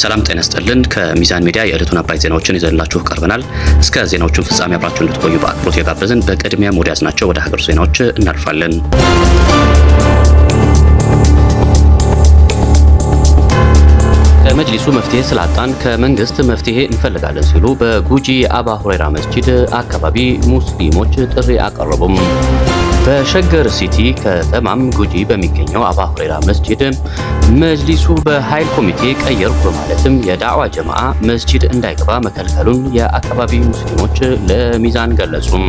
ሰላም ጤና ይስጥልን። ከሚዛን ሚዲያ የዕለቱን አባይ ዜናዎችን ይዘንላችሁ ቀርበናል። እስከ ዜናዎቹን ፍጻሜ አብራችሁ እንድትቆዩ በአክብሮት የጋበዝን። በቅድሚያም ወደ ያዝናቸው ወደ ሀገር ዜናዎች እናልፋለን። ከመጅሊሱ መፍትሄ ስላጣን ከመንግስት መፍትሄ እንፈልጋለን ሲሉ በጉጂ አባ ሁሬራ መስጂድ አካባቢ ሙስሊሞች ጥሪ አቀረቡም። በሸገር ሲቲ ከተማም ጉጂ በሚገኘው አባ ሁሬራ መስጂድ መጅሊሱ በኃይል ኮሚቴ ቀየርኩ በማለትም የዳዕዋ ጀማዓ መስጂድ እንዳይገባ መከልከሉን የአካባቢው ሙስሊሞች ለሚዛን ገለጹም።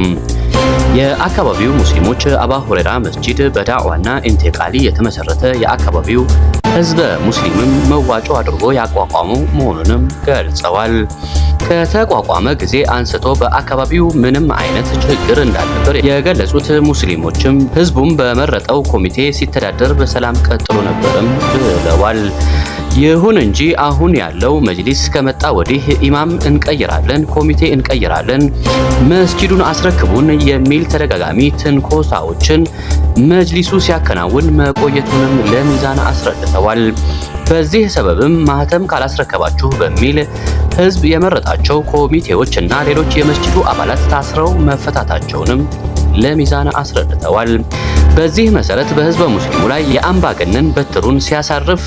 የአካባቢው ሙስሊሞች አባ ሁሬራ መስጂድ በዳዕዋና ኢንቴቃሊ የተመሰረተ የአካባቢው ህዝበ ሙስሊምም መዋጮ አድርጎ ያቋቋሙ መሆኑንም ገልጸዋል። ከተቋቋመ ጊዜ አንስቶ በአካባቢው ምንም አይነት ችግር እንዳልነበር የገለጹት ሙስሊሞችም ህዝቡም በመረጠው ኮሚቴ ሲተዳደር በሰላም ቀጥሎ ነበርም ብለዋል። ይሁን እንጂ አሁን ያለው መጅሊስ ከመጣ ወዲህ ኢማም እንቀይራለን፣ ኮሚቴ እንቀይራለን፣ መስጂዱን አስረክቡን የሚል ተደጋጋሚ ትንኮሳዎችን መጅሊሱ ሲያከናውን መቆየቱንም ለሚዛን አስረድተዋል። በዚህ ሰበብም ማህተም ካላስረከባችሁ በሚል ህዝብ የመረጣቸው ኮሚቴዎች እና ሌሎች የመስጂዱ አባላት ታስረው መፈታታቸውንም ለሚዛን አስረድተዋል። በዚህ መሰረት በህዝበ ሙስሊሙ ላይ የአምባገነን በትሩን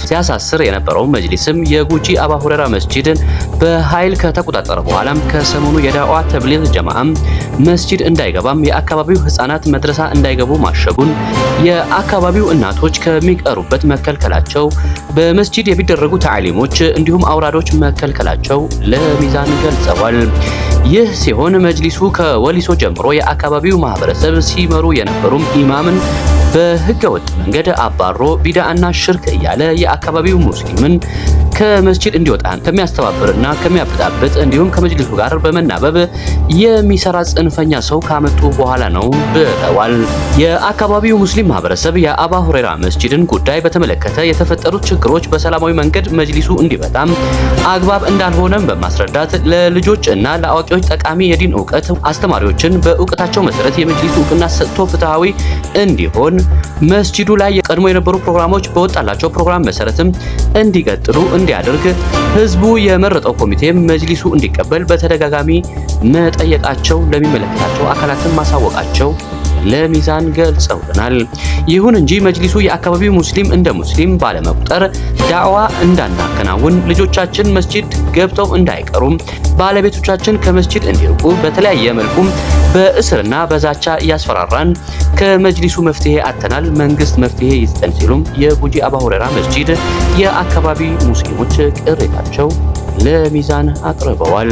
ሲያሳስር የነበረው መጅሊስም የጉጂ አባ ሁሬራ መስጂድን በኃይል ከተቆጣጠረ በኋላም ከሰሞኑ የዳዕዋ ተብሊግ ጀማዓም መስጂድ እንዳይገባም የአካባቢው ህፃናት መድረሳ እንዳይገቡ ማሸጉን፣ የአካባቢው እናቶች ከሚቀሩበት መከልከላቸው፣ በመስጂድ የሚደረጉ ተዓሊሞች እንዲሁም አውራዶች መከልከላቸው ለሚዛን ገልጸዋል። ይህ ሲሆን መጅሊሱ ከወሊሶ ጀምሮ የአካባቢው ማህበረሰብ ሲመሩ የነበሩም ኢማምን በህገወጥ መንገድ አባሮ ቢድዓና ሽርክ እያለ የአካባቢው ሙስሊምን ከመስጂድ እንዲወጣ ከሚያስተባብርና ከሚያበጣብጥ እንዲሁም ከመጅሊሱ ጋር በመናበብ የሚሰራ ጽንፈኛ ሰው ካመጡ በኋላ ነው ብለዋል። የአካባቢው ሙስሊም ማህበረሰብ የአባ ሁሬራ መስጂድን ጉዳይ በተመለከተ የተፈጠሩት ችግሮች በሰላማዊ መንገድ መጅሊሱ እንዲፈታም አግባብ እንዳልሆነም በማስረዳት ለልጆች እና ለአዋቂዎች ጠቃሚ የዲን እውቀት አስተማሪዎችን በእውቀታቸው መሰረት የመጅሊሱ እውቅና ሰጥቶ ፍትሃዊ እንዲሆን መስጂዱ ላይ የቀድሞ የነበሩ ፕሮግራሞች በወጣላቸው ፕሮግራም መሰረትም እንዲቀጥሉ እንዲያደርግ ህዝቡ የመረጠው ኮሚቴ መጅሊሱ እንዲቀበል በተደጋጋሚ መጠየቃቸው ለሚመለከታቸው አካላትን ማሳወቃቸው ለሚዛን ገልጸውልናል። ይሁን እንጂ መጅሊሱ የአካባቢው ሙስሊም እንደ ሙስሊም ባለመቁጠር ዳዕዋ እንዳናከናውን፣ ልጆቻችን መስጂድ ገብተው እንዳይቀሩም፣ ባለቤቶቻችን ከመስጂድ እንዲርቁ በተለያየ መልኩም በእስርና በዛቻ እያስፈራራን ከመጅሊሱ መፍትሄ አተናል፣ መንግስት መፍትሄ ይስጠን ሲሉም የጉጂ አባ ሁሬራ መስጂድ የአካባቢ ሙስሊሞች ቅሬታቸው ለሚዛን አቅርበዋል።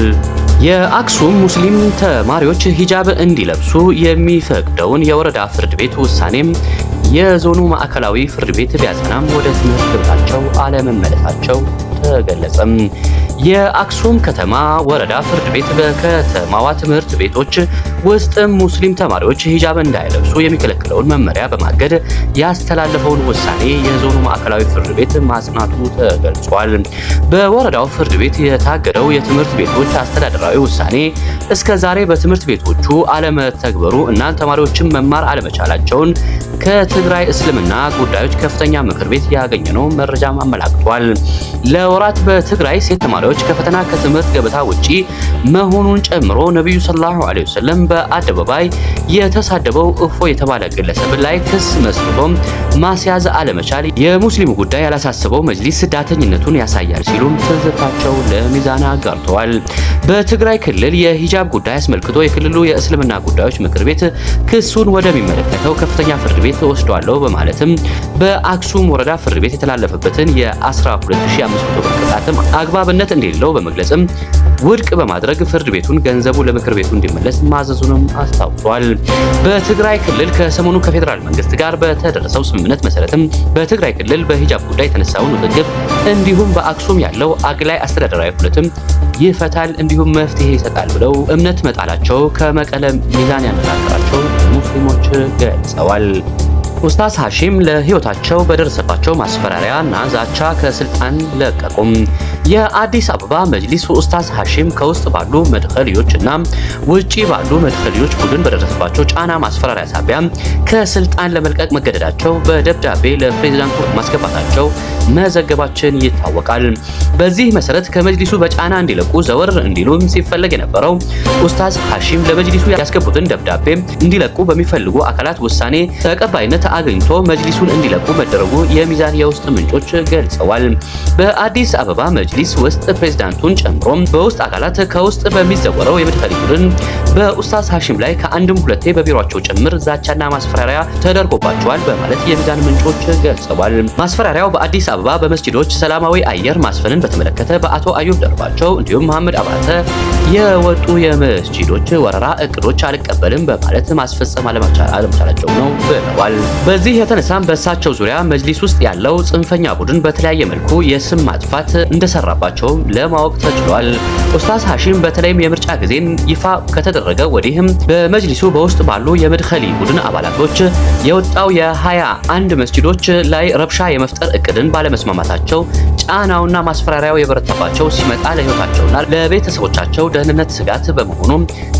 የአክሱም ሙስሊም ተማሪዎች ሂጃብ እንዲለብሱ የሚፈቅደውን የወረዳ ፍርድ ቤት ውሳኔም የዞኑ ማዕከላዊ ፍርድ ቤት ቢያጸናም ወደ ትምህርት ገበታቸው አለመመለሳቸው ተገለጸም። የአክሱም ከተማ ወረዳ ፍርድ ቤት በከተማዋ ትምህርት ቤቶች ውስጥ ሙስሊም ተማሪዎች ሂጃብ እንዳይለብሱ የሚከለክለውን መመሪያ በማገድ ያስተላለፈውን ውሳኔ የዞኑ ማዕከላዊ ፍርድ ቤት ማጽናቱ ተገልጿል። በወረዳው ፍርድ ቤት የታገደው የትምህርት ቤቶች አስተዳደራዊ ውሳኔ እስከ ዛሬ በትምህርት ቤቶቹ አለመተግበሩ እና ተማሪዎችን መማር አለመቻላቸውን ከትግራይ እስልምና ጉዳዮች ከፍተኛ ምክር ቤት ያገኘነው መረጃም አመላክቷል። ለወራት በትግራይ ሴት ተማሪዎች ከፈተና ከትምህርት ገበታ ውጪ መሆኑን ጨምሮ ነብዩ ሰለላሁ ዐለይሂ ወሰለም በአደባባይ የተሳደበው እፎ የተባለ ግለሰብ ላይ ክስ መስርቶም ማስያዝ አለመቻል የሙስሊሙ ጉዳይ ያላሳሰበው መጅሊስ ዳተኝነቱን ያሳያል ሲሉም ትዝብታቸው ለሚዛን አጋርተዋል። በትግራይ ክልል የሂጃብ ጉዳይ አስመልክቶ የክልሉ የእስልምና ጉዳዮች ምክር ቤት ክሱን ወደሚመለከተው ከፍተኛ ፍርድ ቤት ወስዷለው በማለትም በአክሱም ወረዳ ፍርድ ቤት የተላለፈበትን የ12500 ብር ቅጣትም አግባብነት እንደሌለው በመግለጽም ውድቅ በማድረግ ፍርድ ቤቱን ገንዘቡ ለምክር ቤቱ እንዲመለስ ማዘዙንም አስታውቋል። በትግራይ ክልል ከሰሞኑ ከፌዴራል መንግስት ጋር በተደረሰው ስምምነት መሰረትም በትግራይ ክልል በሂጃብ ጉዳይ የተነሳውን ውዝግብ እንዲሁም በአክሱም ያለው አግላይ አስተዳደራዊ ሁነትም ይፈታል እንዲሁም መፍትሄ ይሰጣል ብለው እምነት መጣላቸው ከመቀለ ሚዛን ያነጋገራቸው ሙስሊሞች ገልጸዋል። ኡስታዝ ሐሺም ለህይወታቸው በደረሰባቸው ማስፈራሪያና ዛቻ ከስልጣን ለቀቁም። የአዲስ አበባ መጅሊስ ኡስታዝ ሐሺም ከውስጥ ባሉ መድኸሊዮችና ውጪ ባሉ መድኸሊዮች ቡድን በደረሰባቸው ጫና ማስፈራሪያ ሳቢያ ከስልጣን ለመልቀቅ መገደዳቸው በደብዳቤ ለፕሬዝዳንቱ ማስገባታቸው መዘገባችን ይታወቃል። በዚህ መሰረት ከመጅሊሱ በጫና እንዲለቁ ዘወር እንዲሉም ሲፈለግ የነበረው ኡስታዝ ሐሺም ለመጅሊሱ ያስገቡትን ደብዳቤ እንዲለቁ በሚፈልጉ አካላት ውሳኔ ተቀባይነት አግኝቶ መጅሊሱን እንዲለቁ መደረጉ የሚዛን የውስጥ ምንጮች ገልጸዋል። በአዲስ አበባ መጅሊስ ውስጥ ፕሬዝዳንቱን ጨምሮ በውስጥ አካላት ከውስጥ በሚዘወረው የመድኸሊ ቡድን በኡስታዝ ሐሺም ላይ ከአንድም ሁለቴ በቢሮአቸው ጭምር ዛቻና ማስፈራሪያ ተደርጎባቸዋል በማለት የሚዛን ምንጮች ገልጸዋል። ማስፈራሪያው በአዲስ አበባ በመስጂዶች ሰላማዊ አየር ማስፈንን በተመለከተ በአቶ አዩብ ደርባቸው እንዲሁም መሐመድ አባተ የወጡ የመስጂዶች ወረራ እቅዶች አልቀበልም በማለት ማስፈጸም አለመቻላቸው ነው ብለዋል። በዚህ የተነሳም በእሳቸው ዙሪያ መጅሊስ ውስጥ ያለው ጽንፈኛ ቡድን በተለያየ መልኩ የስም ማጥፋት እንደሰራባቸው ለማወቅ ተችሏል። ኡስታዝ ሐሺም በተለይም የምርጫ ጊዜን ይፋ ከተደረገ ወዲህም በመጅሊሱ በውስጥ ባሉ የመድኸሊ ቡድን አባላቶች የወጣው የ21 መስጂዶች ላይ ረብሻ የመፍጠር እቅድን ባለመስማማታቸው ጫናውና ማስፈራሪያው የበረታባቸው ሲመጣ ለህይወታቸውና ለቤተሰቦቻቸው ደህንነት ስጋት በመሆኑ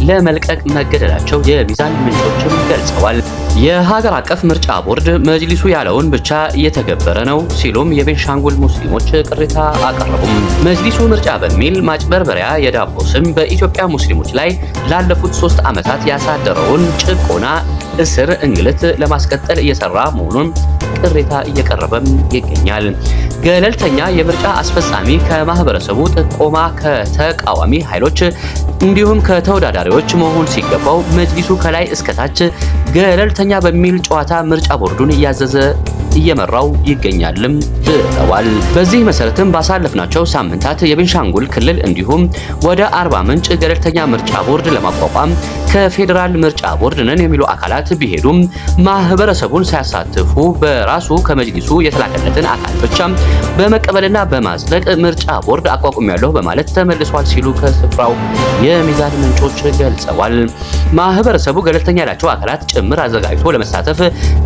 ለመልቀቅ መገደዳቸው የሚዛን ምንጮችም ገልጸዋል። የሀገር አቀፍ ምርጫ ቦርድ መጅሊሱ ያለውን ብቻ እየተገበረ ነው ሲሉም የቤንሻንጉል ሙስሊሞች ቅሬታ አቀረቡም። መጅሊሱ ምርጫ በሚል ማጭበርበሪያ የዳቦ ስም በኢትዮጵያ ሙስሊሞች ላይ ላለፉት 3 ዓመታት ያሳደረውን ጭቆና፣ እስር፣ እንግልት ለማስቀጠል እየሰራ መሆኑን ቅሬታ እየቀረበም ይገኛል። ገለልተኛ የምርጫ አስፈጻሚ ከማህበረሰቡ ጥቆማ ከተቃዋሚ ኃይሎች እንዲሁም ከተወዳዳሪዎች መሆን ሲገባው መጅሊሱ ከላይ እስከታች ገለልተኛ በሚል ጨዋታ ምርጫ ቦርዱን እያዘዘ እየመራው ይገኛልም ብለዋል። በዚህ መሰረትም ባሳለፍናቸው ሳምንታት የቤንሻንጉል ክልል እንዲሁም ወደ አርባ ምንጭ ገለልተኛ ምርጫ ቦርድ ለማቋቋም ከፌዴራል ምርጫ ቦርድ ነን የሚሉ አካላት ቢሄዱም ማህበረሰቡን ሳያሳትፉ በራሱ ከመጅሊሱ የተላከለትን አካል ብቻ በመቀበልና በማጽደቅ ምርጫ ቦርድ አቋቁሚያለሁ በማለት ተመልሷል ሲሉ ከስፍራው የሚዛን ምንጮች ገልጸዋል። ማህበረሰቡ ገለልተኛ ያላቸው አካላት ጭምር አዘጋጅቶ ለመሳተፍ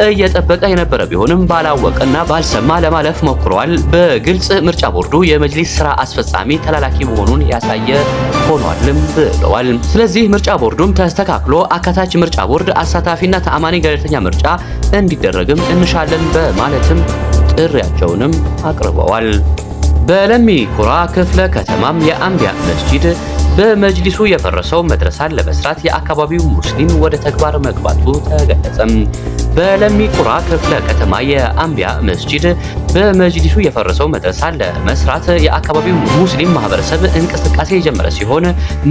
እየጠበቀ የነበረ ቢሆንም ባላወቀና ባልሰማ ለማለፍ ሞክረዋል። በግልጽ ምርጫ ቦርዱ የመጅሊስ ስራ አስፈጻሚ ተላላኪ መሆኑን ያሳየ ሆኗልም ብለዋል። ስለዚህ ምርጫ ቦርዱም ተስተካክሎ አካታች ምርጫ ቦርድ አሳታፊና ተአማኒ ገለልተኛ ምርጫ እንዲደረግም እንሻለን በማለትም ጥሪያቸውንም አቅርበዋል። በለሚ ኩራ ክፍለ ከተማም የአንቢያ መስጂድ በመጅሊሱ የፈረሰው መድረሳን ለመስራት የአካባቢው ሙስሊም ወደ ተግባር መግባቱ ተገለጸም። በለሚ ኩራ ክፍለ ከተማ የአንቢያ መስጂድ በመጅሊሱ የፈረሰው መድረሳን ለመስራት የአካባቢው ሙስሊም ማህበረሰብ እንቅስቃሴ የጀመረ ሲሆን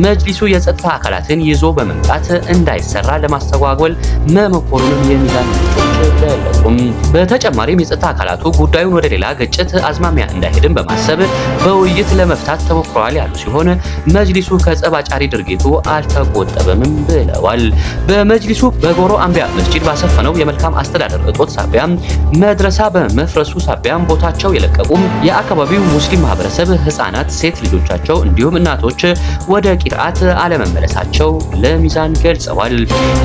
መጅሊሱ የጸጥታ አካላትን ይዞ በመምጣት እንዳይሰራ ለማስተጓጎል መሞከሩን የሚዛን ምንጮች ገለጹም። በተጨማሪም የጸጥታ አካላቱ ጉዳዩን ወደ ሌላ ግጭት አዝማሚያ እንዳይሄድም በማሰብ በውይይት ለመፍታት ተሞክረዋል ያሉ ሲሆን መጅሊሱ ከጸባጫሪ ድርጊቱ አልተቆጠበም ብለዋል። በመጅሊሱ በጎሮ አንቢያ መስጂድ ባሰፈነው የመልካም አስተዳደር እጦት ሳቢያ መድረሳ በመፍረሱ ሳቢያ ቦታቸው የለቀቁም የአካባቢው ሙስሊም ማህበረሰብ ህፃናት፣ ሴት ልጆቻቸው እንዲሁም እናቶች ወደ ቂርአት አለመመለሳቸው ለሚዛን ገልጸዋል።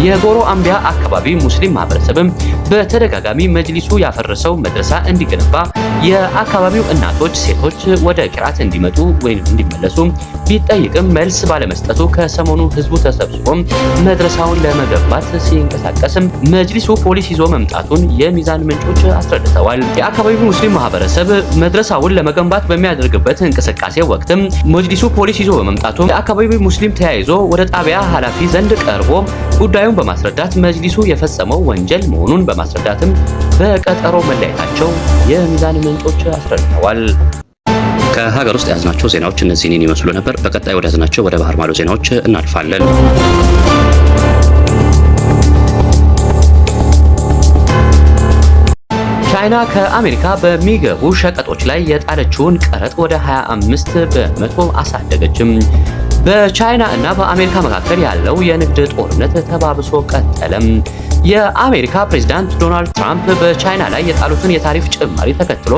የጎሮ አንቢያ አካባቢ ሙስሊም ማህበረሰብም በተደጋጋሚ መጅሊሱ ያፈረሰው መድረሳ እንዲገነባ የአካባቢው እናቶች፣ ሴቶች ወደ ቂርአት እንዲመጡ ወይም እንዲመለሱ ቢጠይቅም መልስ ባለመስጠቱ ከሰሞኑ ህዝቡ ተሰብስቦ መድረሳውን ለመገንባት ሲንቀሳቀስም መጅሊሱ ፖሊስ ይዞ መምጣቱን የሚዛን ምንጮች አስረድተዋል። የአካባቢው ሙስሊም ማህበረሰብ መድረሳውን ለመገንባት በሚያደርግበት እንቅስቃሴ ወቅትም መጅሊሱ ፖሊስ ይዞ በመምጣቱ የአካባቢው ሙስሊም ተያይዞ ወደ ጣቢያ ኃላፊ ዘንድ ቀርቦ ጉዳዩን በማስረዳት መጅሊሱ የፈጸመው ወንጀል መሆኑን በማስረዳትም በቀጠሮ መለያየታቸው የሚዛን ምንጮች አስረድተዋል። ከሀገር ውስጥ ያዝናቸው ዜናዎች እነዚህን ይመስሉ ነበር። በቀጣይ ወደ ያዝናቸው ወደ ባህር ማዶ ዜናዎች እናልፋለን። ቻይና ከአሜሪካ በሚገቡ ሸቀጦች ላይ የጣለችውን ቀረጥ ወደ 25 በመቶ አሳደገችም። በቻይና እና በአሜሪካ መካከል ያለው የንግድ ጦርነት ተባብሶ ቀጠለም። የአሜሪካ ፕሬዝዳንት ዶናልድ ትራምፕ በቻይና ላይ የጣሉትን የታሪፍ ጭማሪ ተከትሎ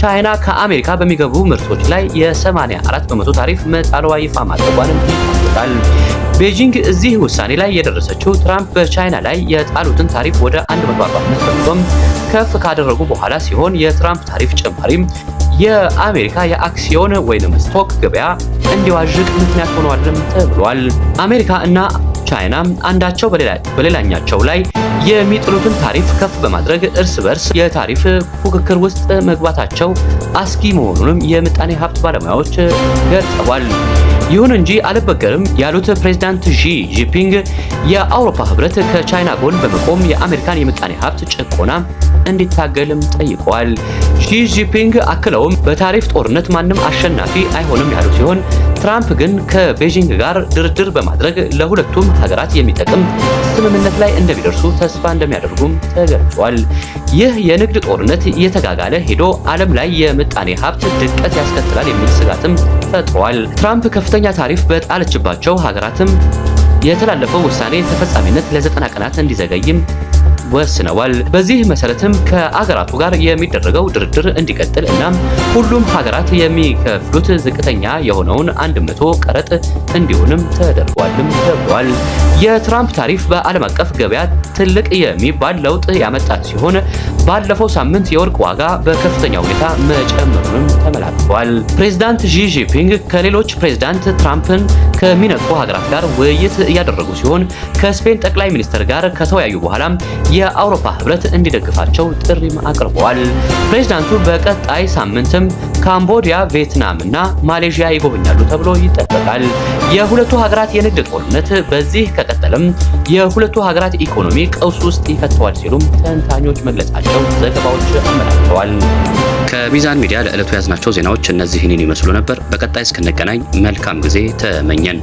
ቻይና ከአሜሪካ በሚገቡ ምርቶች ላይ የ84 በመቶ ታሪፍ መጣሏ ይፋ ማድረጓን ይታወቃል። ቤጂንግ እዚህ ውሳኔ ላይ የደረሰችው ትራምፕ በቻይና ላይ የጣሉትን ታሪፍ ወደ 145 በመቶ ከፍ ካደረጉ በኋላ ሲሆን የትራምፕ ታሪፍ ጭማሪ የአሜሪካ የአክሲዮን ወይንም ስቶክ ገበያ እንዲዋዥቅ ምክንያት ሆኗልም ተብሏል። አሜሪካ እና ቻይና አንዳቸው በሌላኛቸው ላይ የሚጥሉትን ታሪፍ ከፍ በማድረግ እርስ በርስ የታሪፍ ፉክክር ውስጥ መግባታቸው አስጊ መሆኑንም የምጣኔ ሀብት ባለሙያዎች ገልጸዋል። ይሁን እንጂ አልበገርም ያሉት ፕሬዝዳንት ሺ ጂንፒንግ የአውሮፓ ህብረት ከቻይና ጎን በመቆም የአሜሪካን የምጣኔ ሀብት ጭቆና እንዲታገልም ጠይቀዋል። ሺ ጂንፒንግ አክለውም በታሪፍ ጦርነት ማንም አሸናፊ አይሆንም ያሉ ሲሆን ትራምፕ ግን ከቤጂንግ ጋር ድርድር በማድረግ ለሁለቱም ሀገራት የሚጠቅም ስምምነት ላይ እንደሚደርሱ ተስፋ እንደሚያደርጉም ተገልጿል። ይህ የንግድ ጦርነት እየተጋጋለ ሄዶ ዓለም ላይ የምጣኔ ሀብት ድቀት ያስከትላል የሚል ስጋትም ፈጥሯል። ትራምፕ ከፍተኛ ታሪፍ በጣለችባቸው ሀገራትም የተላለፈው ውሳኔ ተፈጻሚነት ለ90 ቀናት እንዲዘገይም ወስነዋል። በዚህ መሰረትም ከአገራቱ ጋር የሚደረገው ድርድር እንዲቀጥል እና ሁሉም ሀገራት የሚከፍሉት ዝቅተኛ የሆነውን 100 ቀረጥ እንዲሆንም ተደርጓልም ተብሏል። የትራምፕ ታሪፍ በዓለም አቀፍ ገበያ ትልቅ የሚባል ለውጥ ያመጣ ሲሆን ባለፈው ሳምንት የወርቅ ዋጋ በከፍተኛ ሁኔታ መጨመሩንም ተመላክቷል። ፕሬዝዳንት ሺ ጂንፒንግ ከሌሎች ፕሬዝዳንት ትራምፕን ከሚነቅፉ ሀገራት ጋር ውይይት እያደረጉ ሲሆን ከስፔን ጠቅላይ ሚኒስትር ጋር ከተወያዩ በኋላ የአውሮፓ ህብረት እንዲደግፋቸው ጥሪም አቅርበዋል። ፕሬዝዳንቱ በቀጣይ ሳምንትም ካምቦዲያ፣ ቪየትናም እና ማሌዥያ ይጎበኛሉ ተብሎ ይጠበቃል። የሁለቱ ሀገራት የንግድ ጦርነት በዚህ ከቀጠለም የሁለቱ ሀገራት ኢኮኖሚ ቀውስ ውስጥ ይከተዋል ሲሉም ተንታኞች መግለጻቸው ዘገባዎች አመላክተዋል። ከሚዛን ሚዲያ ለዕለቱ ያዝናቸው ዜናዎች እነዚህን ይመስሉ ነበር። በቀጣይ እስክንገናኝ መልካም ጊዜ ተመኘን።